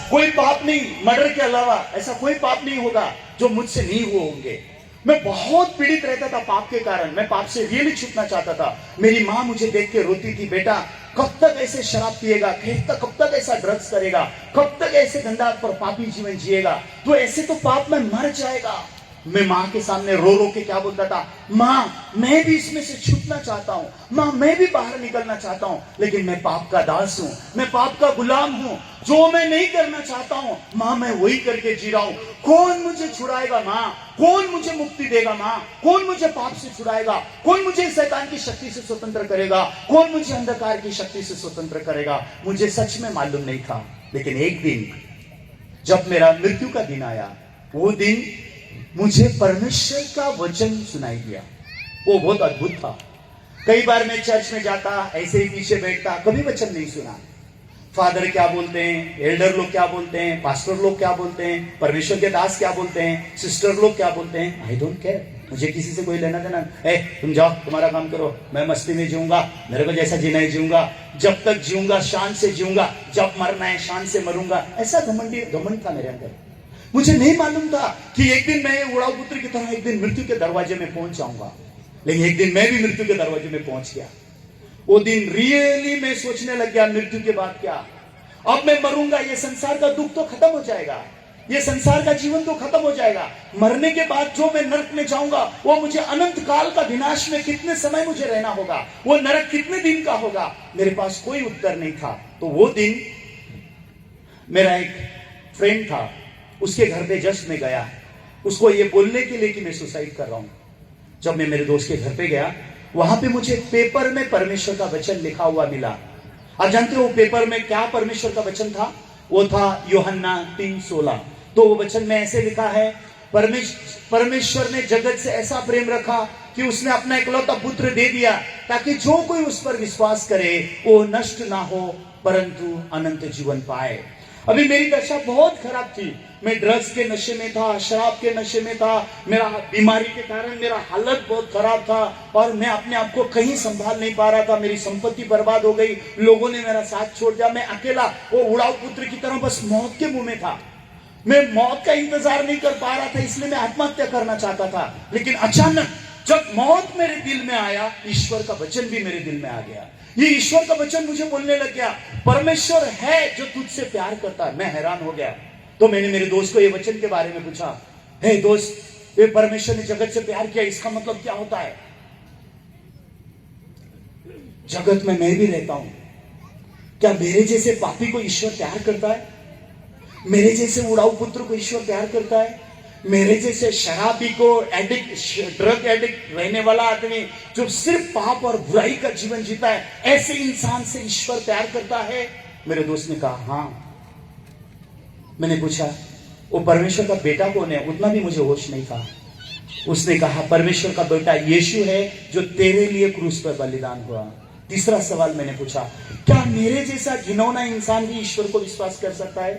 कोई पाप नहीं, मर्डर के अलावा ऐसा कोई पाप नहीं होगा जो मुझसे नहीं हुए होंगे। मैं बहुत पीड़ित रहता था पाप के कारण, मैं पाप से रियली छूटना चाहता था। मेरी माँ मुझे देख के रोती थी, बेटा कब तक ऐसे शराब पिएगा, कब तक ऐसा ड्रग्स करेगा, कब तक ऐसे गंदा और पापी जीवन जिएगा, तो ऐसे तो पाप में मर जाएगा। मैं माँ के सामने रो रो के क्या बोलता था, माँ मैं भी इसमें से छूटना चाहता हूँ, माँ मैं भी बाहर निकलना चाहता हूँ, लेकिन मैं पाप का दास हूँ, मैं पाप का गुलाम हूँ। जो मैं नहीं करना चाहता हूँ माँ मैं वही करके जी रहा हूँ। कौन मुझे छुड़ाएगा माँ, कौन मुझे मुक्ति देगा माँ, कौन मुझे पाप से छुड़ाएगा, कौन मुझे शैतान की शक्ति से स्वतंत्र करेगा, कौन मुझे अंधकार की शक्ति से स्वतंत्र करेगा। मुझे सच में मालूम नहीं था। लेकिन एक दिन जब मेरा मृत्यु का दिन आया, वो दिन मुझे परमेश्वर का वचन सुनाई दिया। वो बहुत अद्भुत था। कई बार मैं चर्च में जाता, ऐसे ही पीछे बैठता, कभी वचन नहीं सुना। फादर क्या बोलते हैं, एल्डर लोग क्या बोलते हैं, पास्टर लोग क्या बोलते हैं, परमेश्वर के दास क्या बोलते हैं, सिस्टर लोग क्या बोलते हैं, आई डोंट केयर। मुझे किसी से कोई लेना देना, तुम जाओ तुम्हारा काम करो, मैं मस्ती में जीऊंगा, मेरे को जैसा जीना है जीऊंगा, जब तक जीऊंगा शान से जीऊंगा, जब मरना है शान से मरूंगा। ऐसा घमंड था मेरे अंदर। मुझे नहीं मालूम था कि एक दिन मैं उड़ाऊ पुत्र की तरह एक दिन मृत्यु के दरवाजे में पहुंच जाऊंगा। लेकिन एक दिन मैं भी मृत्यु के दरवाजे में पहुंच गया। वो दिन रियली मैं सोचने लग गया, मृत्यु के बाद क्या, अब मैं मरूंगा, ये संसार का दुख तो खत्म हो जाएगा, ये संसार का जीवन तो खत्म हो जाएगा। मरने के बाद जो मैं नरक में जाऊंगा वो मुझे अनंत काल का विनाश में कितने समय मुझे रहना होगा, वो नरक कितने दिन का होगा, मेरे पास कोई उत्तर नहीं था। तो वो दिन मेरा एक फ्रेंड था, उसके घर पे जस्ट में गया उसको ये बोलने के लिए कि मैं सुसाइड कर रहा हूं। जब मैं मेरे दोस्त के घर पे गया, वहां पे मुझे पेपर में परमेश्वर का वचन लिखा हुआ मिला। आप जानते हो पेपर में क्या परमेश्वर का वचन था? वो था यूहन्ना 3:16। तो वो वचन में ऐसे लिखा है, परमेश्वर ने जगत से ऐसा प्रेम रखा कि उसने अपना इकलौता पुत्र दे दिया, ताकि जो कोई उस पर विश्वास करे वो नष्ट ना हो परंतु अनंत जीवन पाए। अभी मेरी दशा बहुत खराब थी, मैं ड्रग्स के नशे में था, शराब के नशे में था, मेरा बीमारी के कारण मेरा हालत बहुत खराब था और मैं अपने आप को कहीं संभाल नहीं पा रहा था। मेरी संपत्ति बर्बाद हो गई, लोगों ने मेरा साथ छोड़ दिया, मैं अकेला वो उड़ाऊ पुत्र की तरह बस मौत के मुंह में था। मैं मौत का इंतजार नहीं कर पा रहा था, इसलिए मैं आत्महत्या करना चाहता था। लेकिन अचानक जब मौत मेरे दिल में आया, ईश्वर का वचन भी मेरे दिल में आ गया। ये ईश्वर का वचन मुझे बोलने लग गया, परमेश्वर है जो तुझसे प्यार करता है। मैं हैरान हो गया। तो मैंने मेरे दोस्त को ये वचन के बारे में पूछा, हे दोस्त, ये परमेश्वर ने जगत से प्यार किया, इसका मतलब क्या होता है? जगत में मैं भी रहता हूं, क्या मेरे जैसे पापी को ईश्वर प्यार करता है? मेरे जैसे उड़ाऊ पुत्र को ईश्वर प्यार करता है? मेरे जैसे शराबी को, ड्रग एडिक्ट रहने वाला आदमी जो सिर्फ पाप और बुराई का जीवन जीता है, ऐसे इंसान से ईश्वर प्यार करता है? मेरे दोस्त ने कहा हाँ। मैंने पूछा वो परमेश्वर का बेटा कौन है? उतना भी मुझे होश नहीं था। उसने कहा परमेश्वर का बेटा यीशु है जो तेरे लिए क्रूस पर बलिदान हुआ। तीसरा सवाल मैंने पूछा, क्या मेरे जैसा घिनौना इंसान भी ईश्वर को विश्वास कर सकता है?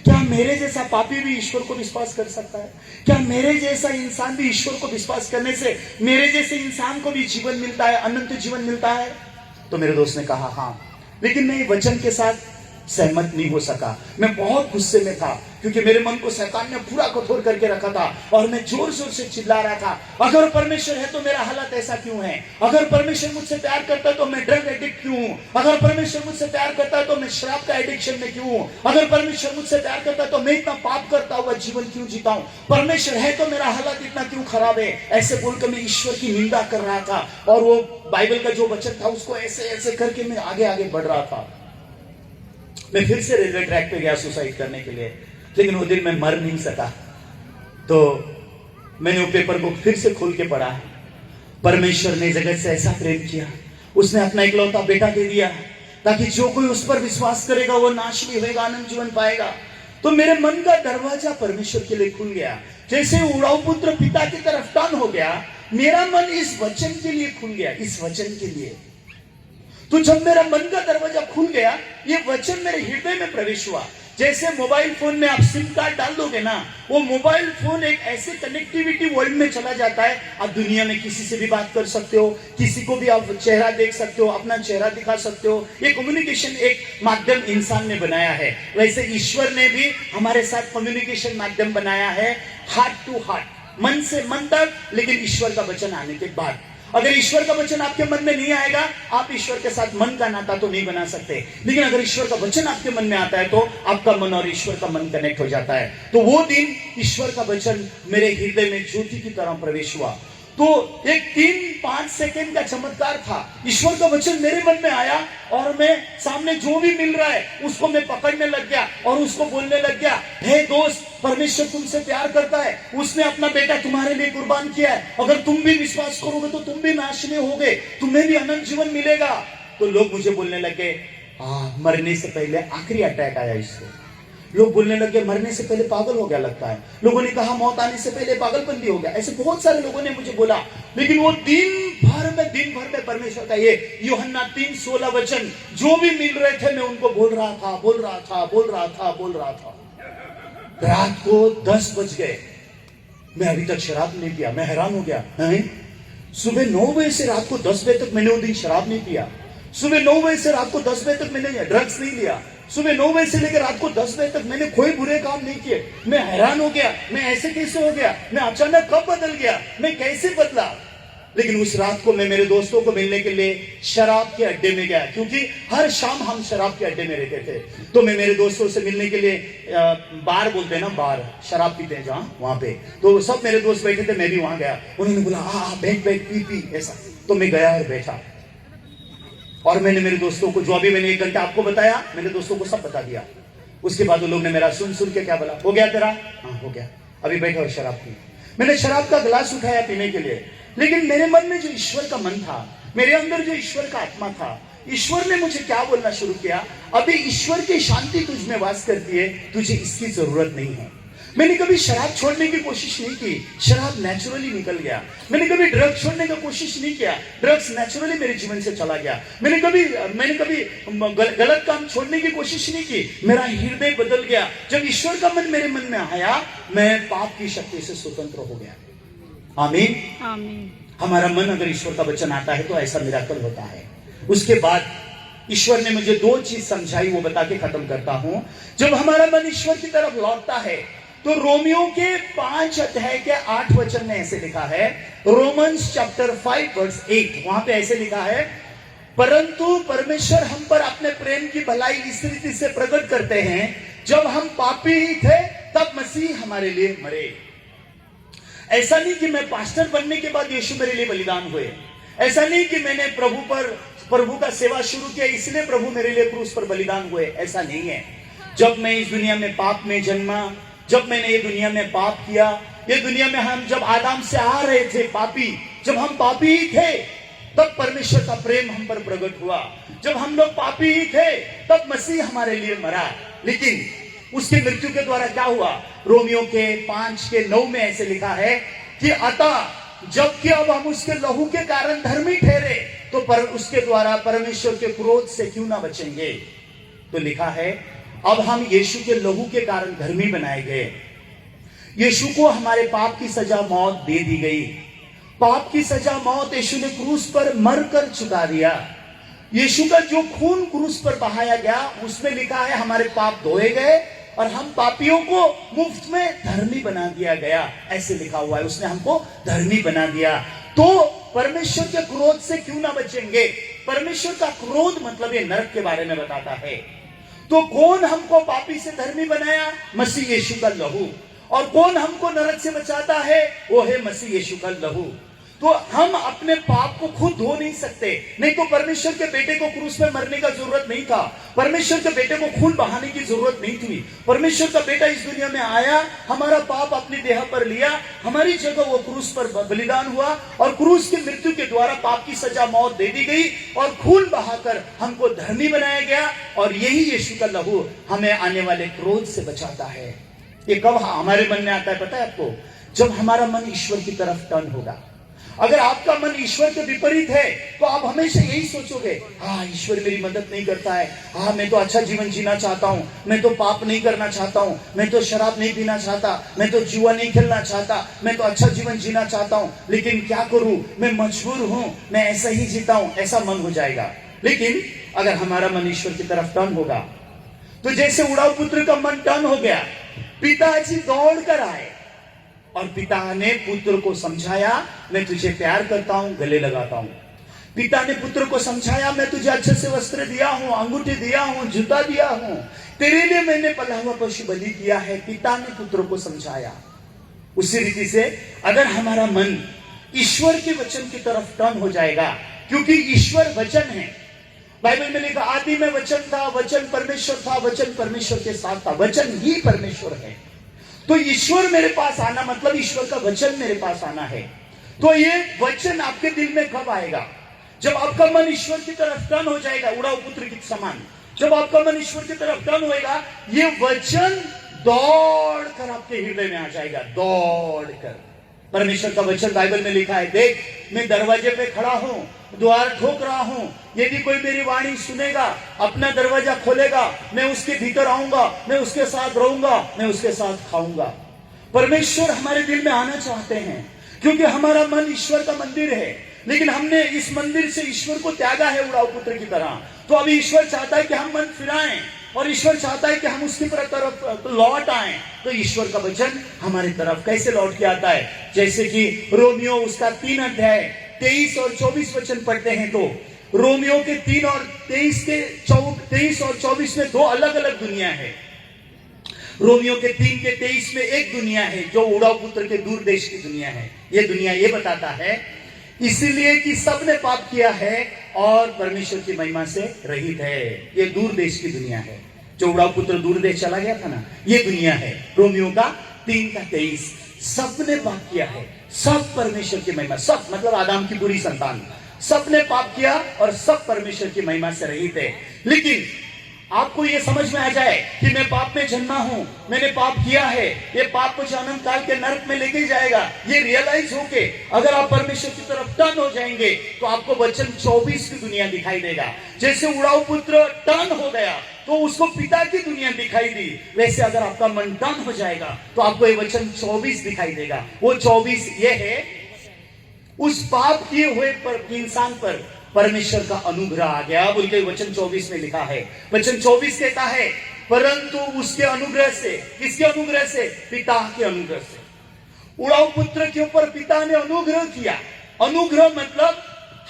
क्या मेरे जैसा पापी भी ईश्वर को विश्वास कर सकता है? क्या मेरे जैसा इंसान भी ईश्वर को विश्वास करने से मेरे जैसे इंसान को भी जीवन मिलता है, अनंत जीवन मिलता है? तो मेरे दोस्त ने कहा हाँ। लेकिन मैं वचन के साथ सहमत नहीं हो सका। मैं बहुत गुस्से में था क्योंकि मेरे मन को शैतान ने पूरा कठोर करके रखा था और मैं जोर जोर से चिल्ला रहा था, अगर परमेश्वर है तो मेरा हालत ऐसा क्यों है? अगर परमेश्वर मुझसे प्यार करता है तो मैं ड्रग एडिक्ट क्यों हूं? अगर परमेश्वर मुझसे प्यार करता है तो मैं शराब का एडिक्शन में क्यों हूं? अगर परमेश्वर मुझसे प्यार करता है तो मैं इतना पाप करता हुआ जीवन क्यों जीता हूं? परमेश्वर है तो मेरा हालत इतना क्यों खराब है? ऐसे बोलकर मैं ईश्वर की निंदा कर रहा था और वो बाइबल का जो वचन था उसको ऐसे ऐसे करके मैं आगे आगे बढ़ रहा था। मैं फिर से रेलवे ट्रैक पे गया सुसाइड करने के लिए, लेकिन वो दिन मैं मर नहीं सका। तो मैंने वो पेपर को फिर से खोल के पढ़ा। परमेश्वर ने जगत से ऐसा प्रेम किया, उसने अपना इकलौता बेटा दे दिया ताकि जो कोई उस पर विश्वास करेगा वो नाश नहीं होगा, आनंद जीवन पाएगा। तो मेरे मन का दरवाजा परमेश्वर के लिए खुल गया। जैसे उड़ाऊ पुत्र पिता की तरफ टर्न हो गया, मेरा मन इस वचन के लिए खुल गया, इस वचन के लिए। तो जब मेरा मन का दरवाजा खुल गया, ये वचन मेरे हृदय में प्रवेश हुआ। जैसे मोबाइल फोन में आप सिम कार्ड डाल दोगे ना, वो मोबाइल फोन एक ऐसे कनेक्टिविटी वर्ल्ड में चला जाता है, आप दुनिया में किसी से भी बात कर सकते हो, किसी को भी आप चेहरा देख सकते हो, अपना चेहरा दिखा सकते हो। ये कम्युनिकेशन एक माध्यम इंसान ने बनाया है, वैसे ईश्वर ने भी हमारे साथ कम्युनिकेशन माध्यम बनाया है, हार्ट टू हार्ट, मन से मन तक, लेकिन ईश्वर का वचन आने के बाद। अगर ईश्वर का वचन आपके मन में नहीं आएगा, आप ईश्वर के साथ मन का नाता तो नहीं बना सकते, लेकिन अगर ईश्वर का वचन आपके मन में आता है तो आपका मन और ईश्वर का मन कनेक्ट हो जाता है। तो वो दिन ईश्वर का वचन मेरे हृदय में ज्योति की तरह प्रवेश हुआ। तो एक 3-5 सेकेंड का चमत्कार था। ईश्वर का वचन मेरे मन में आया और मैं सामने जो भी मिल रहा है उसको मैं पकड़ने लग गया और उसको बोलने लग गया, हे दोस्त, परमेश्वर तुमसे प्यार करता है, उसने अपना बेटा तुम्हारे लिए कुर्बान किया है, अगर तुम भी विश्वास करोगे तो तुम भी नाश नहीं होगे, तुम्हें भी अनंत जीवन मिलेगा। तो लोग मुझे बोलने लगे, मरने से पहले आखिरी अटैक आया इसको। लोग बोलने लगे, मरने से पहले पागल हो गया लगता है। लोगों ने कहा, मौत आने से पहले पागलपन भी हो गया। ऐसे बहुत सारे लोगों ने मुझे बोला, लेकिन वो दिन भर में परमेश्वर का ये यूहन्ना 3:16 वचन जो भी मिल रहे थे, मैं उनको बोल रहा था। रात को 10 बज गए, मैं अभी तक शराब नहीं पिया। मैं हैरान हो गया, सुबह 9 बजे से रात को 10 बजे तक मैंने वो दिन शराब नहीं पिया। सुबह 9 बजे से रात को 10 बजे तक मैंने ड्रग्स नहीं लिया। सुबह 9 बजे से लेकर रात को 10 बजे तक मैंने कोई बुरे काम नहीं किए। मैं हैरान हो गया, मैं ऐसे कैसे हो गया, मैं अचानक कब बदल गया, मैं कैसे बदला। लेकिन उस रात को मैं मेरे दोस्तों को मिलने के लिए शराब के अड्डे में गया, क्योंकि हर शाम हम शराब के अड्डे में रहते थे। तो मैं मेरे दोस्तों से मिलने के लिए, बार बोलते हैं ना, बार, शराब पीते हैं जहां, वहां पे, तो सब मेरे दोस्त बैठे थे, मैं भी वहां गया। उन्होंने बोला, बैठ पी ऐसा। तो मैं गया और बैठा, और मैंने मेरे दोस्तों को, जो अभी मैंने 1 घंटा आपको बताया, मेरे दोस्तों को सब बता दिया। उसके बाद वो लोग ने मेरा सुन के क्या बोला, हो गया तेरा? हाँ हो गया, अभी बैठो और शराब पी। मैंने शराब का गिलास उठाया पीने के लिए, लेकिन मेरे मन में जो ईश्वर का मन था, मेरे अंदर जो ईश्वर का आत्मा था, ईश्वर ने मुझे क्या बोलना शुरू किया, अभी ईश्वर की शांति तुझ में वास करती है, तुझे इसकी जरूरत नहीं है। मैंने कभी शराब छोड़ने की कोशिश नहीं की, शराब नेचुरली निकल गया। मैंने कभी ड्रग्स छोड़ने की कोशिश नहीं किया, ड्रग्स नेचुरली मेरे जीवन से चला गया। मैंने कभी गलत काम छोड़ने की कोशिश नहीं की, मेरा हृदय बदल गया। जब ईश्वर का मन मेरे मन में आया, मैं पाप की शक्ति से स्वतंत्र हो गया। आमीन, आमीन। हमारा मन अगर ईश्वर का वचन आता है तो ऐसा मिराकल होता है। उसके बाद ईश्वर ने मुझे 2 चीज समझाई, वो बता के खत्म करता हूं। जब हमारा मन ईश्वर की तरफ लौटता है तो रोमियो के 5 अध्याय के 8 वचन में ऐसे लिखा है, रोमन्स चैप्टर 5 वर्स 8, वहां पे ऐसे लिखा है, परंतु परमेश्वर हम पर अपने प्रेम की भलाई इस रीति से प्रकट करते हैं, जब हम पापी ही थे तब मसीह हमारे लिए मरे। ऐसा नहीं कि मैं पास्टर बनने के बाद यीशु मेरे लिए बलिदान हुए, ऐसा नहीं कि मैंने प्रभु का सेवा शुरू किया इसलिए प्रभु मेरे लिए क्रूस पर बलिदान हुए, ऐसा नहीं है। जब मैं इस दुनिया में पाप में जन्मा, जब मैंने ये दुनिया में पाप किया, ये दुनिया में हम जब आदम से आ रहे थे पापी, जब हम पापी ही थे तब परमेश्वर का प्रेम हम पर प्रकट हुआ। जब हम लोग पापी ही थे तब मसीह हमारे लिए मरा। लेकिन उसकी मृत्यु के द्वारा क्या हुआ, रोमियो के 5:9 में ऐसे लिखा है कि अतः जबकि अब हम उसके लहू के कारण धर्मी ठहरे, तो उसके द्वारा परमेश्वर के क्रोध से क्यों ना बचेंगे। तो लिखा है, अब हम यीशु के लहू के कारण धर्मी बनाए गए। यीशु को हमारे पाप की सजा मौत दे दी गई। पाप की सजा मौत यीशु ने क्रूस पर मरकर चुका दिया। यीशु का जो खून क्रूस पर बहाया गया, उसमें लिखा है हमारे पाप धोए गए और हम पापियों को मुफ्त में धर्मी बना दिया गया, ऐसे लिखा हुआ है। उसने हमको धर्मी बना दिया। तो परमेश्वर के क्रोध से क्यों ना बचेंगे। परमेश्वर का क्रोध मतलब ये नरक के बारे में बताता है। तो कौन हमको पापी से धर्मी बनाया, मसीह यीशु का लहू। और कौन हमको नरक से बचाता है, वो है मसीह यीशु का लहू। तो हम अपने पाप को खुद धो नहीं सकते, नहीं तो परमेश्वर के बेटे को क्रूस में मरने का जरूरत नहीं था, परमेश्वर के बेटे को खून बहाने की जरूरत नहीं थी। परमेश्वर का बेटा इस दुनिया में आया, हमारा पाप अपनी देह पर लिया, हमारी जगह वो क्रूस पर बलिदान हुआ और क्रूस की मृत्यु के द्वारा पाप की सजा मौत दे दी गई और खून बहाकर हमको धर्मी बनाया गया। और यही यीशु का लहू हमें आने वाले क्रोध से बचाता है। ये कब हमारे मन में आता है पता है आपको, जब हमारा मन ईश्वर की तरफ टर्न होगा। अगर आपका मन ईश्वर के विपरीत है तो आप हमेशा यही सोचोगे, हाँ ईश्वर मेरी मदद नहीं करता है, हाँ मैं तो अच्छा जीवन जीना चाहता हूँ, मैं तो पाप नहीं करना चाहता हूँ, मैं तो शराब नहीं पीना चाहता, मैं तो जुआ नहीं खेलना चाहता, मैं तो अच्छा जीवन जीना चाहता हूँ, लेकिन क्या करूं, मैं मजबूर हूं, मैं ऐसा ही जीता हूं, ऐसा मन हो जाएगा। लेकिन अगर हमारा मन ईश्वर की तरफ टर्न होगा, तो जैसे उड़ाऊ पुत्र का मन टर्न हो गया, पिताजी दौड़ कर आए और पिता ने पुत्र को समझाया, मैं तुझे प्यार करता हूं, गले लगाता हूं। पिता ने पुत्र को समझाया, मैं तुझे अच्छे से वस्त्र दिया हूं, अंगूठी दिया हूं, जूता दिया हूं, तेरे लिए मैंने पला हुआ पशु बलि किया है। पिता ने पुत्र को समझाया। उसी रीति से अगर हमारा मन ईश्वर के वचन की तरफ टर्न हो जाएगा, क्योंकि ईश्वर वचन है। बाइबल में लिखा, आदि में वचन था, वचन परमेश्वर था, वचन परमेश्वर के साथ था, वचन ही परमेश्वर है। तो ईश्वर मेरे पास आना मतलब ईश्वर का वचन मेरे पास आना है। तो ये वचन आपके दिल में कब आएगा? जब आपका मन ईश्वर की तरफ टर्न हो जाएगा, उड़ाऊ पुत्र के समान। जब आपका मन ईश्वर की तरफ टर्न होएगा, ये वचन दौड़ कर आपके हृदय में आ जाएगा, दौड़ कर। परमेश्वर का वचन बाइबल में लिखा है, देख मैं दरवाजे पे खड़ा हूं, द्वार ठोक रहा हूं, यदि कोई मेरी वाणी सुनेगा, अपना दरवाजा खोलेगा, मैं उसके भीतर आऊंगा, मैं उसके साथ रहूंगा, मैं उसके साथ खाऊंगा। परमेश्वर हमारे दिल में आना चाहते हैं, क्योंकि हमारा मन ईश्वर का मंदिर है, लेकिन हमने इस मंदिर से ईश्वर को त्यागा है उड़ाऊ पुत्र की तरह। तो अभी ईश्वर चाहता है कि हम मन फिराएं, और ईश्वर चाहता है कि हम उसकी तरफ लौट आए। तो ईश्वर का वचन हमारी तरफ कैसे लौट के आता है? जैसे कि रोमियो उसका 3 अध्याय 23 और 24 वचन पढ़ते हैं, तो रोमियो के 3 और 24 में दो अलग अलग दुनिया है। रोमियो के 3 के 23 में एक दुनिया है जो उड़ाऊ पुत्र के दूर देश की दुनिया है। यह दुनिया ये बताता है, इसलिए कि सबने पाप किया है और परमेश्वर की महिमा से रहित है। ये दूर देश की दुनिया है, जो उड़ाऊ पुत्र दूर देश चला गया था ना, ये दुनिया है। रोमियो का 3 का 23, सबने पाप किया है, सब परमेश्वर की महिमा, सब मतलब आदम की बुरी संतान, सबने पाप किया और सब परमेश्वर की महिमा से रहित है। लेकिन आपको ये समझ में आ जाए कि मैं पाप में जन्मा हूं, मैंने पाप किया है, ये पाप मुझे अनंत काल के नरक में लेके जाएगा, ये रियलाइज होके अगर आप परमेश्वर की तरफ टर्न हो जाएंगे, तो आपको वचन 24 की दुनिया दिखाई देगा। जैसे उड़ाऊ पुत्र टर्न हो गया तो उसको पिता की दुनिया दिखाई दी, वैसे अगर आपका मन टर्न हो जाएगा तो आपको ये वचन 24 दिखाई देगा। वो 24 ये है, उस पाप किए हुए पर इंसान पर परमेश्वर का अनुग्रह आ गया। बोल के वचन 24 में लिखा है, वचन 24 कहता है, परंतु उसके अनुग्रह से, किसके अनुग्रह से? पिता के अनुग्रह से। उड़ाऊ पुत्र के ऊपर पिता ने अनुग्रह किया। अनुग्रह मतलब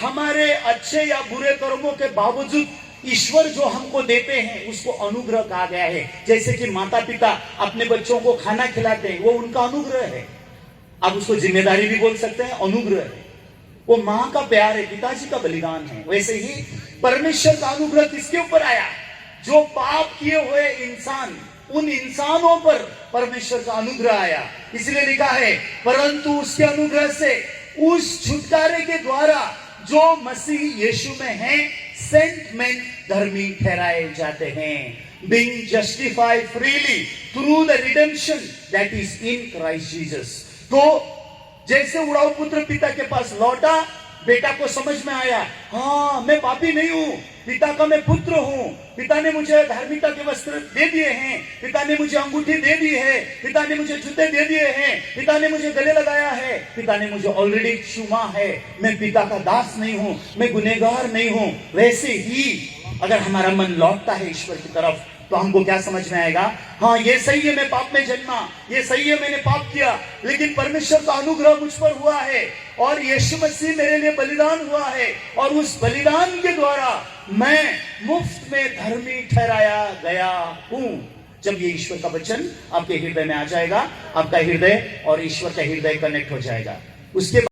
हमारे अच्छे या बुरे कर्मों के बावजूद ईश्वर जो हमको देते हैं उसको अनुग्रह कहा गया है। जैसे कि माता पिता अपने बच्चों को खाना खिलाते हैं, वो उनका अनुग्रह है। आप उसको जिम्मेदारी भी बोल सकते हैं, अनुग्रह है। वो मां का प्यार है, पिताजी का बलिदान है। वैसे ही परमेश्वर का अनुग्रह किसके ऊपर आया? जो पाप किए हुए इंसान, उन इंसानों पर परमेश्वर का अनुग्रह आया। इसलिए लिखा है, परंतु उसके अनुग्रह से उस छुटकारे के द्वारा जो मसीह यीशु में है, सेंट मैन धर्मी ठहराए जाते हैं। Being justified freely through the redemption that is in Christ Jesus. तो जैसे उड़ाऊ पुत्र पिता के पास लौटा, बेटा को समझ में आया, हाँ मैं पापी नहीं हूं, पिता का मैं पुत्र हूं, पिता ने मुझे धार्मिकता के वस्त्र दे दिए हैं, पिता ने मुझे अंगूठी दे दी है, पिता ने मुझे जूते दे दिए हैं, पिता ने मुझे गले लगाया है, पिता ने मुझे ऑलरेडी चूमा है, मैं पिता का दास नहीं हूं, मैं गुनहगार नहीं हूं। वैसे ही अगर हमारा मन लौटता है ईश्वर की तरफ, तो हमको क्या समझ में आएगा? हाँ ये सही है, मैं पाप में जन्मा, ये सही है, मैंने पाप किया, लेकिन परमेश्वर का अनुग्रह मुझ पर हुआ है और यीशु मसीह मेरे लिए बलिदान हुआ है, और उस बलिदान के द्वारा मैं मुफ्त में धर्मी ठहराया गया हूं। जब ये ईश्वर का वचन आपके हृदय में आ जाएगा, आपका हृदय और ईश्वर का हृदय कनेक्ट हो जाएगा। उसके